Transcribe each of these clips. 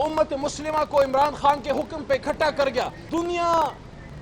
جو امت مسلمہ کو عمران خان کے حکم پہ اکٹھا کر گیا.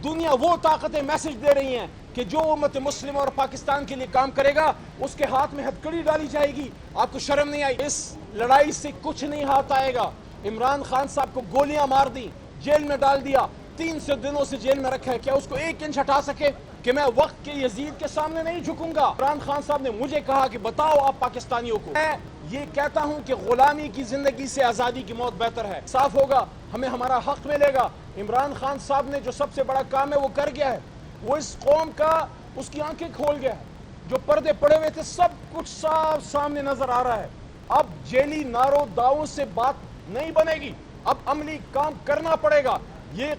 دنیا وہ طاقتیں میسج دے رہی ہیں کہ جو امت مسلمہ اور پاکستان کے لیے کام کرے گا اس کے ہاتھ میں ہتھکڑی ڈالی جائے گی. آپ کو شرم نہیں آئی؟ اس لڑائی سے کچھ نہیں ہاتھ آئے گا. عمران خان صاحب کو گولیاں مار دی، جیل میں ڈال دیا، 300 دنوں سے جیل میں رکھا ہے. کیا اس کو 1 انچ ہٹا سکے کہ میں وقت کے یزید کے سامنے نہیں جھکوں گا؟ عمران خان صاحب نے مجھے کہا کہ بتاؤ آپ پاکستانیوں کو. میں یہ کہتا ہوں کہ غلامی کی زندگی سے آزادی کی موت بہتر ہے. صاف ہوگا، ہمیں ہمارا حق ملے گا. عمران خان صاحب نے جو سب سے بڑا کام ہے وہ کر گیا ہے. وہ اس قوم کا اس کی آنکھیں کھول گیا ہے. جو پردے پڑے ہوئے تھے سب کچھ صاف سامنے نظر آ رہا ہے. اب جیلی ناروں داؤں سے بات نہیں بنے گی، اب عملی کام کرنا پڑے گا. یہ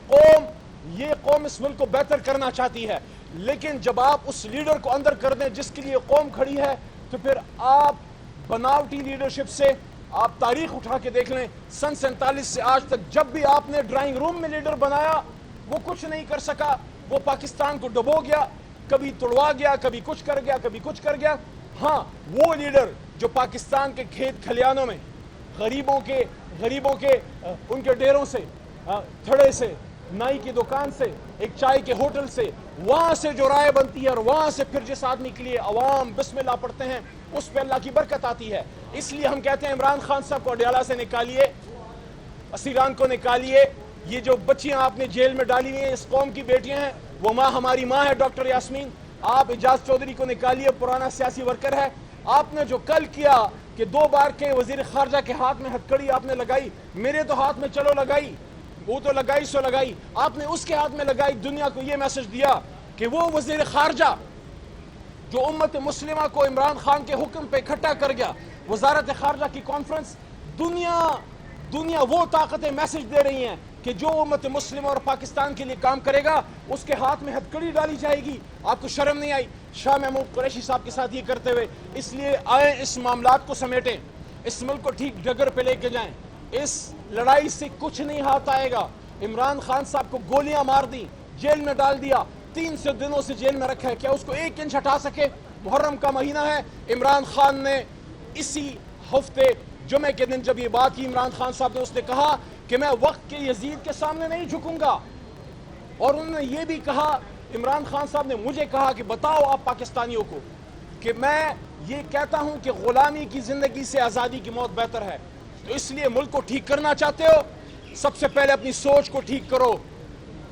قوم اس ملک کو بہتر کرنا چاہتی ہے، لیکن جب آپ اس لیڈر کو اندر کر دیں جس کے لیے قوم کھڑی ہے تو پھر آپ بناوٹی لیڈرشپ سے آپ تاریخ اٹھا کے دیکھ لیں. سن 47 سے آج تک جب بھی آپ نے ڈرائنگ روم میں لیڈر بنایا وہ کچھ نہیں کر سکا. وہ پاکستان کو ڈبو گیا، کبھی توڑوا گیا، کبھی کچھ کر گیا، کبھی کچھ کر گیا. ہاں، وہ لیڈر جو پاکستان کے کھیت کھلیانوں میں غریبوں کے ان کے ڈیروں سے، تھڑے سے، نائی کی دکان سے، ایک چائے کے ہوٹل سے، وہاں سے جو رائے بنتی ہے اور وہاں سے پھر جس آدمی کے لیے عوام بسم اللہ پڑھتے ہیں اس پہ اللہ کی برکت آتی ہے. اس لیے ہم کہتے ہیں عمران خان صاحب کو اڈیالہ سے نکالیے، اسیران کو نکالیے. یہ جو بچیاں آپ نے جیل میں ڈالی ہوئی ہیں اس قوم کی بیٹیاں ہیں، وہ ماں ہماری ماں ہے ڈاکٹر یاسمین. آپ اعجاز چودھری کو نکالیے، پرانا سیاسی ورکر ہے. آپ نے جو کل کیا کہ 2 بار کے وزیر خارجہ کے ہاتھ میں ہتھکڑی آپ نے لگائی، میرے تو ہاتھ میں چلو لگائی، وہ تو لگائی سو لگائی، آپ نے اس کے ہاتھ میں لگائی. دنیا کو یہ میسج دیا کہ وہ وزیر خارجہ جو امت مسلمہ کو عمران خان کے حکم پہ اکٹھا کر گیا، وزارت خارجہ کی کانفرنس، دنیا وہ طاقتیں میسج دے رہی ہیں کہ جو امت مسلمہ اور پاکستان کے لیے کام کرے گا اس کے ہاتھ میں ہتھکڑی ڈالی جائے گی. آپ کو شرم نہیں آئی شاہ محمود قریشی صاحب کے ساتھ یہ کرتے ہوئے؟ اس لیے آئیں اس معاملات کو سمیٹیں، اس ملک کو ٹھیک ڈگر پہ لے کے جائیں. اس لڑائی سے کچھ نہیں ہاتھ آئے گا. عمران خان صاحب کو گولیاں مار دی، جیل میں ڈال دیا، 300 دنوں سے جیل میں رکھا ہے. کیا اس کو 1 انچ ہٹا سکے؟ محرم کا مہینہ ہے. عمران خان نے اسی ہفتے جمعے کے دن جب یہ بات کی، عمران خان صاحب نے اس نے کہا کہ میں وقت کے یزید کے سامنے نہیں جھکوں گا. اور انہوں نے یہ بھی کہا، عمران خان صاحب نے مجھے کہا کہ بتاؤ آپ پاکستانیوں کو کہ میں یہ کہتا ہوں کہ غلامی کی زندگی سے آزادی کی موت بہتر ہے. تو اس لیے ملک کو ٹھیک کرنا چاہتے ہو، سب سے پہلے اپنی سوچ کو ٹھیک کرو.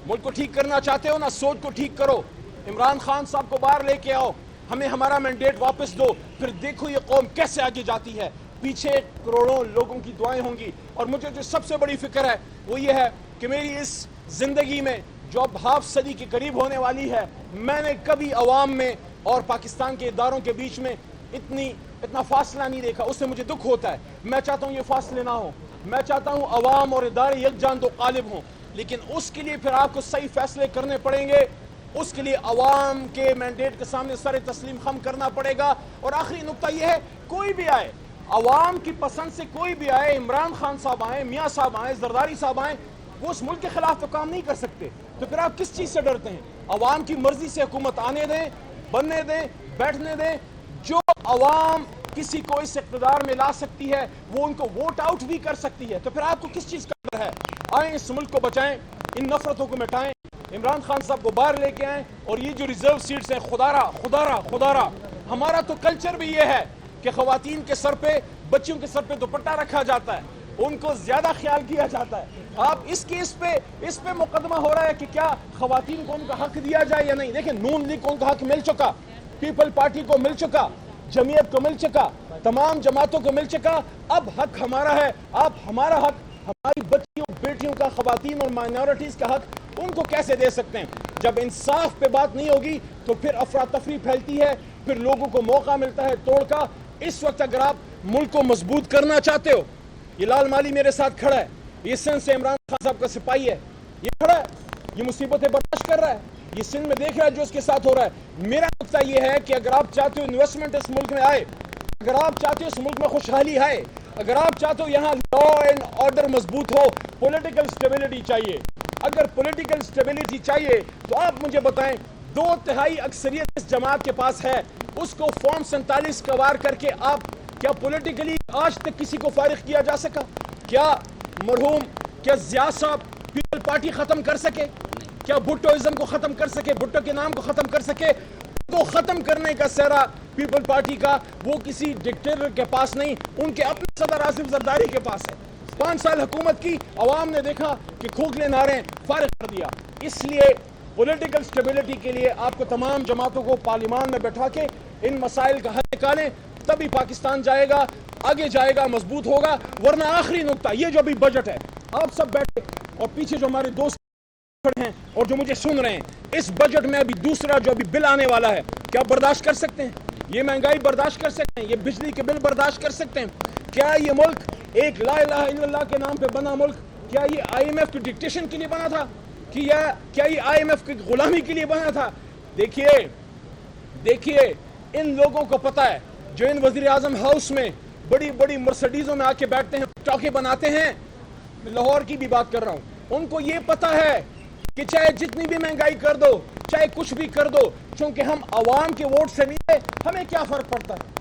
ملک کو ٹھیک کرنا چاہتے ہو نا، سوچ کو ٹھیک کرو. عمران خان صاحب کو باہر لے کے آؤ، ہمیں ہمارا مینڈیٹ واپس دو، پھر دیکھو یہ قوم کیسے آگے جاتی ہے. پیچھے کروڑوں لوگوں کی دعائیں ہوں گی. اور مجھے جو سب سے بڑی فکر ہے وہ یہ ہے کہ میری اس زندگی میں جو اب ہاف صدی کے قریب ہونے والی ہے، میں نے کبھی عوام میں اور پاکستان کے اداروں کے بیچ میں اتنا فاصلہ نہیں دیکھا. اس سے مجھے دکھ ہوتا ہے. میں چاہتا ہوں یہ فاصلے نہ ہو. میں چاہتا ہوں عوام اور ادارے یکجان تو غالب ہوں، لیکن اس کے لیے پھر آپ کو صحیح فیصلے کرنے پڑیں گے. اس کے لیے عوام کے مینڈیٹ کے سامنے سر تسلیم خم کرنا پڑے گا. اور آخری نقطہ یہ ہے، کوئی بھی آئے، عوام کی پسند سے کوئی بھی آئے، عمران خان صاحب آئیں، میاں صاحب آئیں، زرداری صاحب آئیں، وہ اس ملک کے خلاف تو کام نہیں کر سکتے. تو پھر آپ کس چیز سے ڈرتے ہیں؟ عوام کی مرضی سے حکومت آنے دیں، بننے دیں، بیٹھنے دیں. جو عوام کسی کو اس اقتدار میں لا سکتی ہے وہ ان کو ووٹ آؤٹ بھی کر سکتی ہے. تو پھر آپ کو کس چیز کا ڈر ہے؟ آئیں اس ملک کو بچائیں، ان نفرتوں کو مٹائیں، عمران خان صاحب کو باہر لے کے آئیں. اور یہ جو ریزرو سیٹس ہیں، خدا را ہمارا تو کلچر بھی یہ ہے کہ خواتین کے سر پہ، بچیوں کے سر پہ دوپٹہ رکھا جاتا ہے، ان کو زیادہ خیال کیا جاتا ہے. آپ اس پہ مقدمہ ہو رہا ہے کہ کیا خواتین کو ان کا حق دیا جائے یا نہیں. دیکھیں، نون لیگ کو ان کا حق مل چکا، پیپل پارٹی کو مل چکا، جمعیت کو مل چکا، تمام جماعتوں کو مل چکا. اب حق ہمارا ہے. آپ ہمارا حق، ہماری بچیوں بیٹیوں کا، خواتین اور مائنورٹیز کا حق ان کو کیسے دے سکتے ہیں؟ جب انصاف پہ بات نہیں ہوگی تو پھر افراتفری پھیلتی ہے، پھر لوگوں کو موقع ملتا ہے توڑ کا. اس وقت اگر آپ ملک کو مضبوط کرنا چاہتے ہو، یہ لال مالی میرے ساتھ کھڑا ہے، یہ سندھ سے عمران خان صاحب کا سپاہی ہے، یہ کھڑا ہے، یہ مصیبتیں برداشت کر رہا ہے، یہ سندھ میں دیکھ رہا ہے جو اس کے ساتھ ہو رہا ہے. میرا نقطہ یہ ہے کہ اگر آپ چاہتے ہو انویسٹمنٹ اس ملک میں آئے، اگر آپ چاہتے ہو اس ملک میں خوشحالی آئے، اگر آپ چاہتے ہو یہاں لا اینڈ آرڈر مضبوط ہو، پولیٹیکل سٹیبلٹی چاہیے. اگر پولیٹیکل سٹیبلٹی چاہیے تو آپ مجھے بتائیں، 2/3 اکثریت اس جماعت کے پاس ہے، اس کو فارم 47 کا وار کر کے آپ کیا پولیٹیکلی آج تک کسی کو فارغ کیا جا سکا؟ کیا مرحوم کیا ضیاء صاحب پیپل پارٹی ختم کر سکے؟ کیا بھٹوازم کو ختم کر سکے؟ بھٹو کے نام کو ختم کر سکے؟ کو ختم کرنے کا سہرا پیپل پارٹی کا وہ کسی ڈکٹیٹر کے پاس نہیں، ان کے اپنے صدر آصف زرداری کے پاس ہے۔ 5 سال حکومت کی، عوام نے دیکھا کہ کھوکھلے نعرے فارغ کر دیا۔ اس لیے پولیٹیکل سٹیبلٹی کے لیے آپ کو تمام جماعتوں کو پارلیمان میں بیٹھا کے ان مسائل کا حل نکالیں، تبھی پاکستان جائے گا، آگے جائے گا، مضبوط ہوگا۔ ورنہ آخری نقطہ یہ جو ابھی بجٹ ہے، آپ سب بیٹھے اور پیچھے جو ہمارے دوست ہیں اور جو مجھے سن رہے ہیں، اس بجٹ میں ابھی دوسرا جو ابھی بل آنے والا ہے، کیا برداشت کر سکتے ہیں؟ یہ مہنگائی برداشت کر سکتے ہیں؟ یہ بجلی کے بل برداشت کر سکتے ہیں؟ کیا یہ ملک ایک لا الہ الا اللہ کے نام پہ بنا ملک، کیا یہ آئی ایم ایف کی ڈکٹیشن کے لیے بنا تھا؟ کیا یہ آئی ایم ایف کی غلامی کے لیے بنا تھا؟ دیکھیے ان لوگوں کو پتہ ہے جو ان وزیر اعظم ہاؤس میں بڑی بڑی مرسڈیزوں میں آ کے بیٹھتے ہیں، چوکے بناتے ہیں، لاہور کی بھی بات کر رہا ہوں، ان کو یہ پتہ ہے کہ چاہے جتنی بھی مہنگائی کر دو، چاہے کچھ بھی کر دو، چونکہ ہم عوام کے ووٹ سے نہیں ہے، ہمیں کیا فرق پڑتا ہے؟